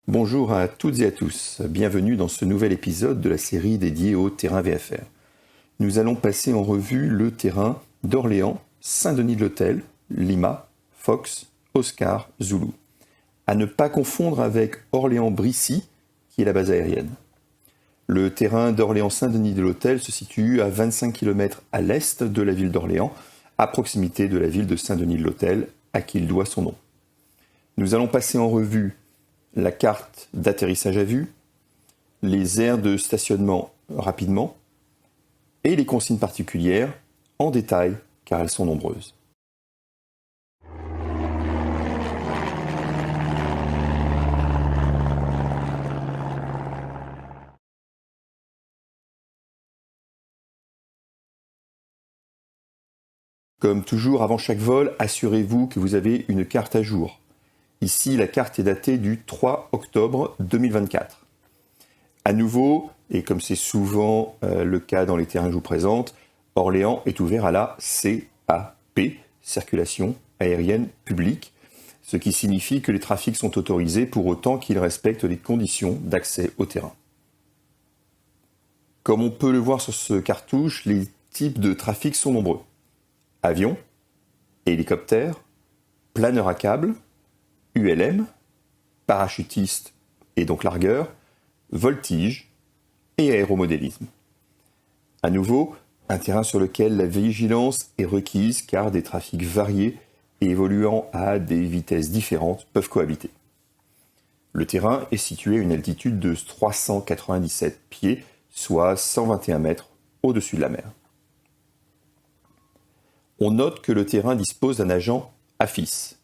Bonjour à toutes et à tous, bienvenue dans ce nouvel épisode de la série dédiée au terrain VFR. Nous allons passer en revue le terrain d'Orléans, Saint-Denis-de-l'Hôtel, Lima, Fox, Oscar, Zulu. À ne pas confondre avec Orléans-Brissy, qui est la base aérienne. Le terrain d'Orléans-Saint-Denis-de-l'Hôtel se situe à 25 km à l'est de la ville d'Orléans, à proximité de la ville de Saint-Denis-de-l'Hôtel, à qui il doit son nom. Nous allons passer en revue la carte d'atterrissage à vue, les aires de stationnement rapidement, et les consignes particulières en détail, car elles sont nombreuses. Comme toujours, avant chaque vol, assurez-vous que vous avez une carte à jour. Ici, la carte est datée du 3 octobre 2024. À nouveau, et comme c'est souvent le cas dans les terrains que je vous présente, Orléans est ouvert à la CAP, circulation aérienne publique, ce qui signifie que les trafics sont autorisés pour autant qu'ils respectent les conditions d'accès au terrain. Comme on peut le voir sur ce cartouche, les types de trafic sont nombreux. Avion, hélicoptère, planeur à câble, ULM, parachutiste et donc largueur, voltige et aéromodélisme. À nouveau, un terrain sur lequel la vigilance est requise car des trafics variés et évoluant à des vitesses différentes peuvent cohabiter. Le terrain est situé à une altitude de 397 pieds, soit 121 mètres au-dessus de la mer. On note que le terrain dispose d'un agent AFIS.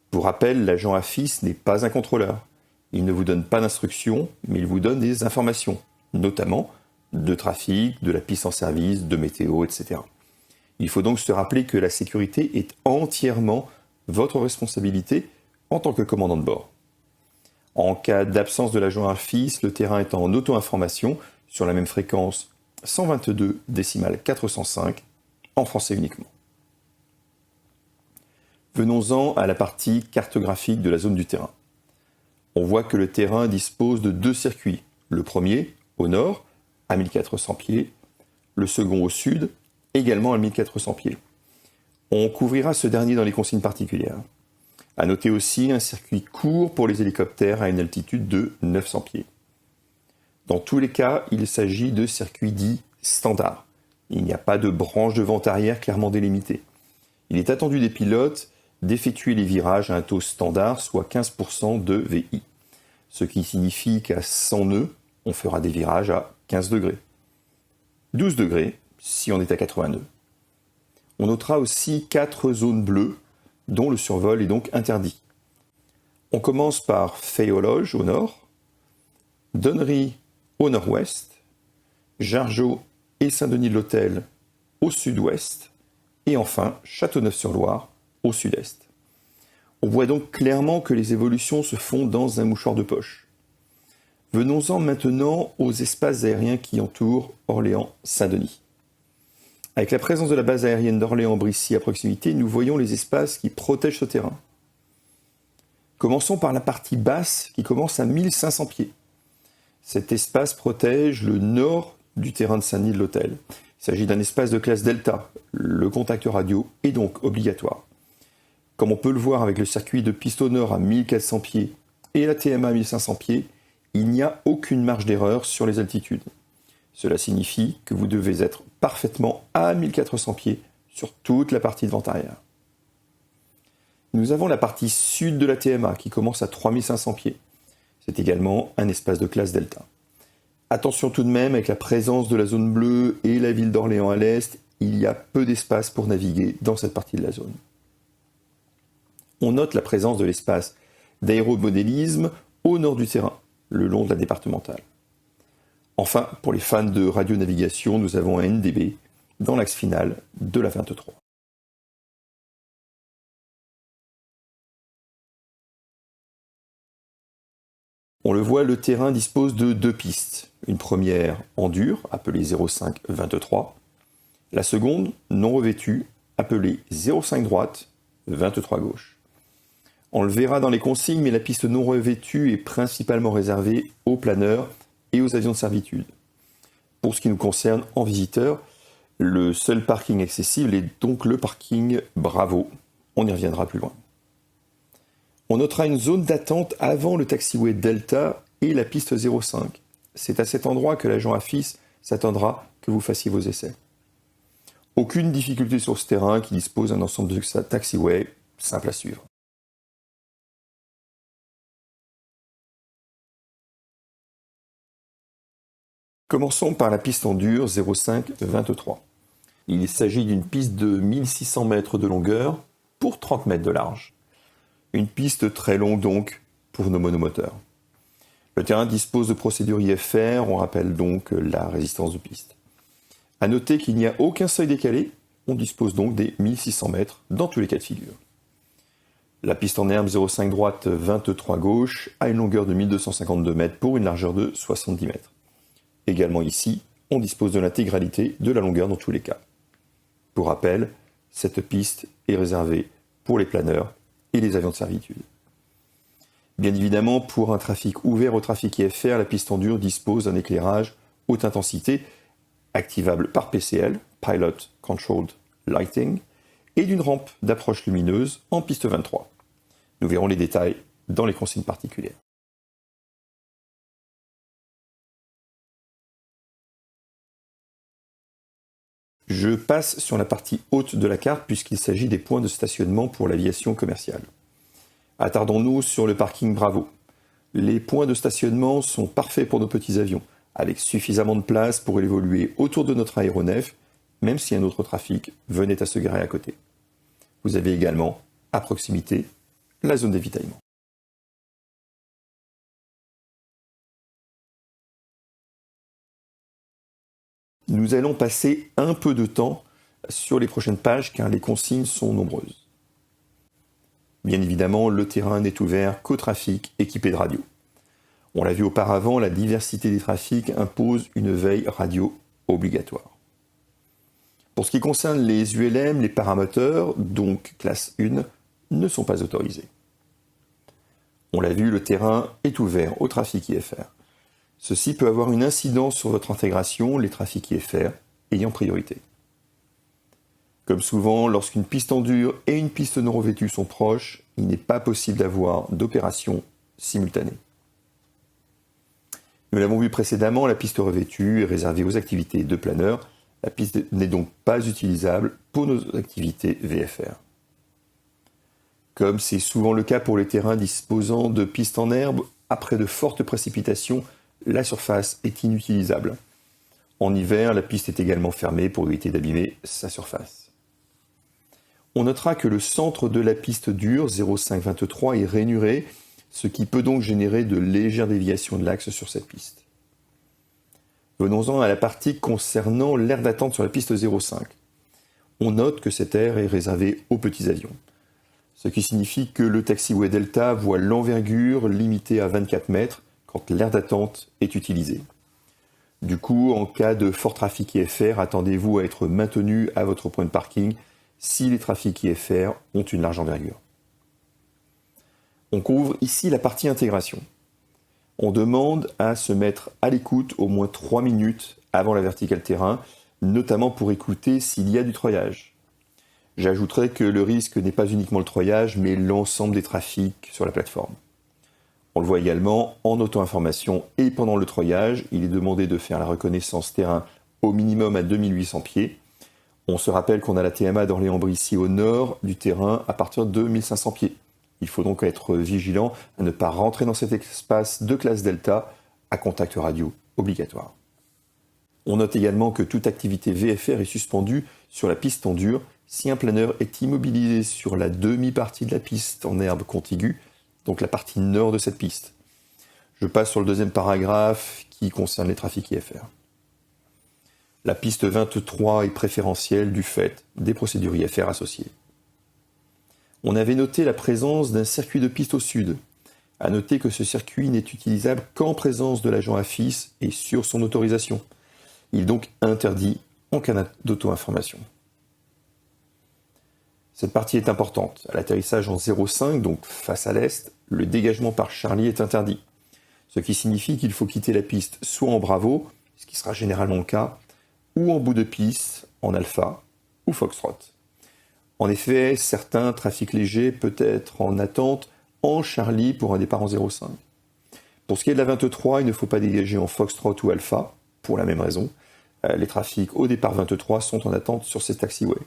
Pour rappel, l'agent AFIS n'est pas un contrôleur. Il ne vous donne pas d'instructions, mais il vous donne des informations, notamment de trafic, de la piste en service, de météo, etc. Il faut donc se rappeler que la sécurité est entièrement votre responsabilité en tant que commandant de bord. En cas d'absence de l'agent AFIS, le terrain est en auto-information sur la même fréquence 122,405 en français uniquement. Venons-en à la partie cartographique de la zone du terrain. On voit que le terrain dispose de deux circuits. Le premier, au nord, à 1400 pieds. Le second, au sud, également à 1400 pieds. On couvrira ce dernier dans les consignes particulières. À noter aussi un circuit court pour les hélicoptères à une altitude de 900 pieds. Dans tous les cas, il s'agit de circuits dits standards. Il n'y a pas de branche de vent arrière clairement délimitée. Il est attendu des pilotes d'effectuer les virages à un taux standard, soit 15% de VI. Ce qui signifie qu'à 100 nœuds, on fera des virages à 15 degrés. 12 degrés si on est à 80 nœuds. On notera aussi 4 zones bleues, dont le survol est donc interdit. On commence par Fay-aux-Loges au nord, Donnery au nord-ouest, Jargeau et Saint-Denis-de-l'Hôtel au sud-ouest, et enfin Châteauneuf-sur-Loire au sud-est. On voit donc clairement que les évolutions se font dans un mouchoir de poche. Venons-en maintenant aux espaces aériens qui entourent Orléans-Saint-Denis. Avec la présence de la base aérienne d'Orléans-Brissy à proximité, nous voyons les espaces qui protègent ce terrain. Commençons par la partie basse qui commence à 1500 pieds. Cet espace protège le nord du terrain de Saint-Denis-de-l'Hôtel. Il s'agit d'un espace de classe Delta. Le contact radio est donc obligatoire. Comme on peut le voir avec le circuit de piste au nord à 1400 pieds et la TMA à 1500 pieds, il n'y a aucune marge d'erreur sur les altitudes. Cela signifie que vous devez être parfaitement à 1400 pieds sur toute la partie de vent arrière. Nous avons la partie sud de la TMA qui commence à 3500 pieds. C'est également un espace de classe Delta. Attention tout de même, avec la présence de la zone bleue et la ville d'Orléans à l'est, il y a peu d'espace pour naviguer dans cette partie de la zone. On note la présence de l'espace d'aéromodélisme au nord du terrain, le long de la départementale. Enfin, pour les fans de radionavigation, nous avons un NDB dans l'axe final de la 23. On le voit, le terrain dispose de deux pistes. Une première en dur, appelée 05-23. La seconde, non revêtue, appelée 05 droite, 23 gauche. On le verra dans les consignes, mais la piste non revêtue est principalement réservée aux planeurs et aux avions de servitude. Pour ce qui nous concerne en visiteur, le seul parking accessible est donc le parking Bravo. On y reviendra plus loin. On notera une zone d'attente avant le taxiway Delta et la piste 05. C'est à cet endroit que l'agent AFIS s'attendra que vous fassiez vos essais. Aucune difficulté sur ce terrain qui dispose d'un ensemble de taxiways simple à suivre. Commençons par la piste en dur 05-23. Il s'agit d'une piste de 1600 mètres de longueur pour 30 mètres de large. Une piste très longue donc pour nos monomoteurs. Le terrain dispose de procédures IFR, on rappelle donc la résistance de piste. A noter qu'il n'y a aucun seuil décalé, on dispose donc des 1600 mètres dans tous les cas de figure. La piste en herbe 05 droite 23 gauche a une longueur de 1252 mètres pour une largeur de 70 mètres. Également ici, on dispose de l'intégralité de la longueur dans tous les cas. Pour rappel, cette piste est réservée pour les planeurs et les avions de servitude. Bien évidemment, pour un trafic ouvert au trafic IFR, la piste en dur dispose d'un éclairage haute intensité, activable par PCL, Pilot Controlled Lighting, et d'une rampe d'approche lumineuse en piste 23. Nous verrons les détails dans les consignes particulières. Je passe sur la partie haute de la carte puisqu'il s'agit des points de stationnement pour l'aviation commerciale. Attardons-nous sur le parking Bravo. Les points de stationnement sont parfaits pour nos petits avions, avec suffisamment de place pour évoluer autour de notre aéronef, même si un autre trafic venait à se garer à côté. Vous avez également, à proximité, la zone d'avitaillement. Nous allons passer un peu de temps sur les prochaines pages car les consignes sont nombreuses. Bien évidemment, le terrain n'est ouvert qu'au trafic équipé de radio. On l'a vu auparavant, la diversité des trafics impose une veille radio obligatoire. Pour ce qui concerne les ULM, les paramoteurs, donc classe 1, ne sont pas autorisés. On l'a vu, le terrain est ouvert au trafic IFR. Ceci peut avoir une incidence sur votre intégration, les trafics IFR ayant priorité. Comme souvent, lorsqu'une piste en dur et une piste non revêtue sont proches, il n'est pas possible d'avoir d'opération simultanée. Nous l'avons vu précédemment, la piste revêtue est réservée aux activités de planeur. La piste n'est donc pas utilisable pour nos activités VFR. Comme c'est souvent le cas pour les terrains disposant de pistes en herbe, après de fortes précipitations, la surface est inutilisable. En hiver, la piste est également fermée pour éviter d'abîmer sa surface. On notera que le centre de la piste dure 0523 est rainuré, ce qui peut donc générer de légères déviations de l'axe sur cette piste. Venons-en à la partie concernant l'aire d'attente sur la piste 05. On note que cette aire est réservée aux petits avions, ce qui signifie que le taxiway Delta voit l'envergure limitée à 24 mètres quand l'aire d'attente est utilisée. Du coup, en cas de fort trafic IFR, attendez-vous à être maintenu à votre point de parking si les trafics IFR ont une large envergure. On couvre ici la partie intégration. On demande à se mettre à l'écoute au moins 3 minutes avant la verticale terrain, notamment pour écouter s'il y a du treuillage. J'ajouterai que le risque n'est pas uniquement le treuillage, mais l'ensemble des trafics sur la plateforme. On le voit également en auto-information et pendant le treuillage, il est demandé de faire la reconnaissance terrain au minimum à 2800 pieds. On se rappelle qu'on a la TMA d'Orléans-Brissy au nord du terrain à partir de 1500 pieds. Il faut donc être vigilant à ne pas rentrer dans cet espace de classe Delta à contact radio obligatoire. On note également que toute activité VFR est suspendue sur la piste en dur si un planeur est immobilisé sur la demi-partie de la piste en herbe contiguë, donc la partie nord de cette piste. Je passe sur le deuxième paragraphe qui concerne les trafics IFR. La piste 23 est préférentielle du fait des procédures IFR associées. On avait noté la présence d'un circuit de piste au sud. À noter que ce circuit n'est utilisable qu'en présence de l'agent AFIS et sur son autorisation. Il est donc interdit en cas d'auto-information. Cette partie est importante. À l'atterrissage en 0,5, donc face à l'est, le dégagement par Charlie est interdit. Ce qui signifie qu'il faut quitter la piste soit en Bravo, ce qui sera généralement le cas, ou en bout de piste, en Alpha ou Foxtrot. En effet, certains trafics légers peuvent être en attente en Charlie pour un départ en 0,5. Pour ce qui est de la 23, il ne faut pas dégager en Foxtrot ou Alpha, pour la même raison. Les trafics au départ 23 sont en attente sur ces taxiways.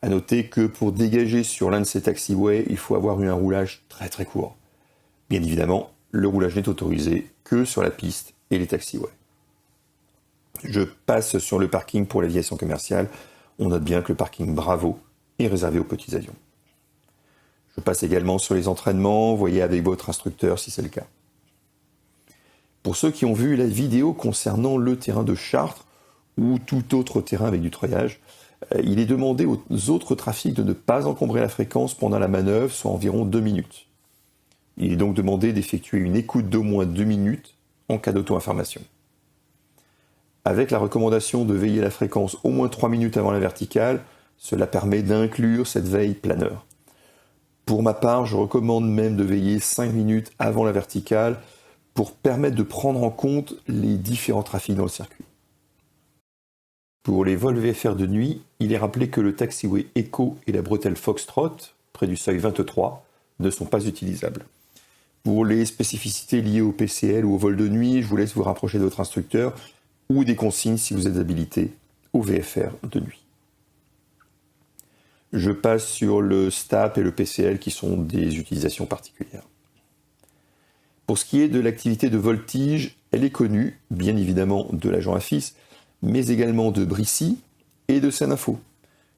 A noter que pour dégager sur l'un de ces taxiways, il faut avoir eu un roulage très très court. Bien évidemment, le roulage n'est autorisé que sur la piste et les taxiways. Je passe sur le parking pour l'aviation commerciale. On note bien que le parking Bravo est réservé aux petits avions. Je passe également sur les entraînements, voyez avec votre instructeur si c'est le cas. Pour ceux qui ont vu la vidéo concernant le terrain de Chartres ou tout autre terrain avec du treuillage, il est demandé aux autres trafics de ne pas encombrer la fréquence pendant la manœuvre, soit environ 2 minutes. Il est donc demandé d'effectuer une écoute d'au moins 2 minutes en cas d'auto-information. Avec la recommandation de veiller la fréquence au moins 3 minutes avant la verticale, cela permet d'inclure cette veille planeur. Pour ma part, je recommande même de veiller 5 minutes avant la verticale pour permettre de prendre en compte les différents trafics dans le circuit. Pour les vols VFR de nuit, il est rappelé que le taxiway Echo et la bretelle Foxtrot, près du seuil 23, ne sont pas utilisables. Pour les spécificités liées au PCL ou au vol de nuit, je vous laisse vous rapprocher de votre instructeur ou des consignes si vous êtes habilité au VFR de nuit. Je passe sur le STAP et le PCL qui sont des utilisations particulières. Pour ce qui est de l'activité de voltige, elle est connue, bien évidemment, de l'agent AFIS, mais également de Brissy et de SENINFO.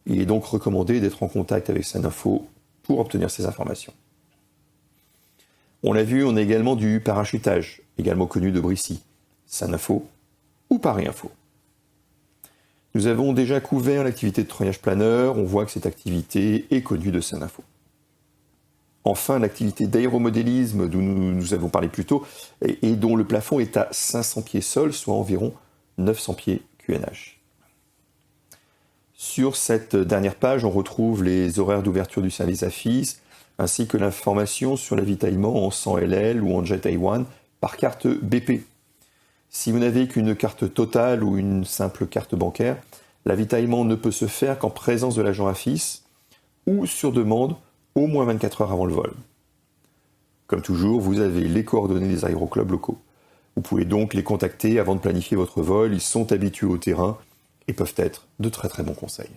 Il est donc recommandé d'être en contact avec SENINFO pour obtenir ces informations. On l'a vu, on a également du parachutage, également connu de Brissy, SENINFO ou Paris Info. Nous avons déjà couvert l'activité de treuillage planeur, on voit que cette activité est connue de SENINFO. Enfin, l'activité d'aéromodélisme dont nous avons parlé plus tôt et dont le plafond est à 500 pieds sol, soit environ 900 pieds QNH. Sur cette dernière page, on retrouve les horaires d'ouverture du service AFIS, ainsi que l'information sur l'avitaillement en 100 LL ou en Jet A1 par carte BP. Si vous n'avez qu'une carte totale ou une simple carte bancaire, l'avitaillement ne peut se faire qu'en présence de l'agent AFIS ou sur demande au moins 24 heures avant le vol. Comme toujours, vous avez les coordonnées des aéroclubs locaux. Vous pouvez donc les contacter avant de planifier votre vol, ils sont habitués au terrain et peuvent être de très très bons conseils.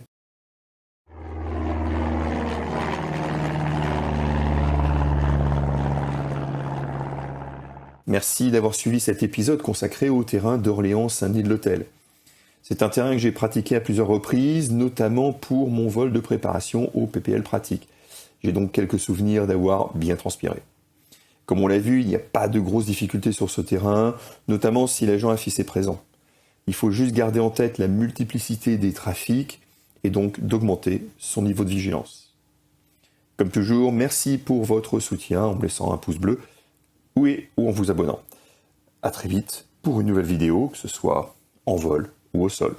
Merci d'avoir suivi cet épisode consacré au terrain d'Orléans-Saint-Denis-de-l'Hôtel. C'est un terrain que j'ai pratiqué à plusieurs reprises, notamment pour mon vol de préparation au PPL pratique. J'ai donc quelques souvenirs d'avoir bien transpiré. Comme on l'a vu, il n'y a pas de grosses difficultés sur ce terrain, notamment si l'agent AFIS est présent. Il faut juste garder en tête la multiplicité des trafics et donc d'augmenter son niveau de vigilance. Comme toujours, merci pour votre soutien en me laissant un pouce bleu ou en vous abonnant. À très vite pour une nouvelle vidéo, que ce soit en vol ou au sol.